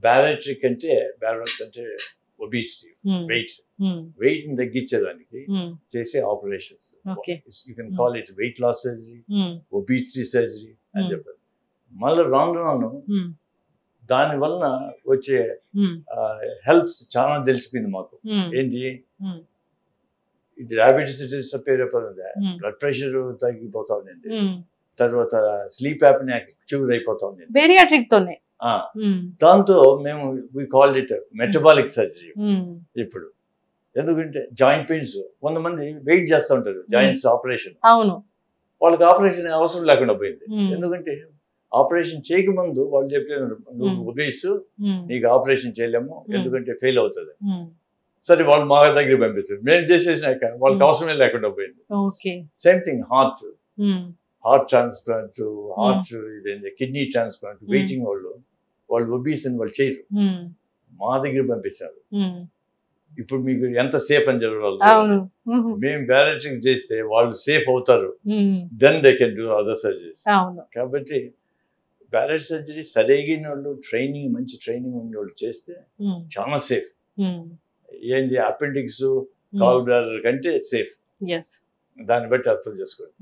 బ్యారిట్రిక్ అంటే బ్యారస్ అంటే obesity, weight తగ్గించేదానికి చేసే operations. You can call it weight loss surgery, obesity surgery అని చెప్పారు. మళ్ళీ రాను దాని వలన వచ్చే హెల్ప్స్ చాలా తెలిసిపోయింది మాకు. ఏంటి, డయాబెటీస్ బ్లడ్ ప్రెషర్ తగ్గిపోతా ఉండేది, తర్వాత స్లీప్ యాప్నియా క్యూర్ అయిపోతా ఉండేది బేరియాట్రిక్ తోనే. దాంతో మేము we called it metabolic surgery. ఇప్పుడు ఎందుకంటే జాయింట్ పెయిన్స్, కొంతమంది వెయిట్ చేస్తూ ఉంటారు జాయింట్స్ ఆపరేషన్, అవును, వాళ్ళకి ఆపరేషన్ అవసరం లేకుండా పోయింది. ఎందుకంటే ఆపరేషన్ చేయకముందు వాళ్ళు చెప్పారు, నువ్వు ఒబేస్, నీకు ఆపరేషన్ చేయలేము ఎందుకంటే ఫెయిల్ అవుతుంది. సరే వాళ్ళు మా దగ్గర పంపిస్తారు, మేము చేసేసినాక వాళ్ళకి అవసరమే లేకుండా పోయింది. Same thing heart transplant, heart ఇదేంటి కిడ్నీ ట్రాన్స్ప్లాంట్, వెయిటింగ్ వాళ్ళు ఒబీస్ అని వాళ్ళు చేయరు, మా దగ్గర పంపించారు. ఇప్పుడు మీకు ఎంత సేఫ్ అని చెప్పాలి, మేము బ్యారిట్రిక్ చేస్తే వాళ్ళు సేఫ్ అవుతారు, then they can do other surgeries. కాబట్టి బ్యారిట్రిక్ సర్జరీ సరైన వాళ్ళు ట్రైనింగ్, మంచి ట్రైనింగ్ ఉన్న వాళ్ళు చేస్తే చాలా సేఫ్. ఏంది అపెండిక్స్, కాల్ బ్లాడర్ కంటే సేఫ్. దాన్ని బట్టి అర్థం చేసుకోండి.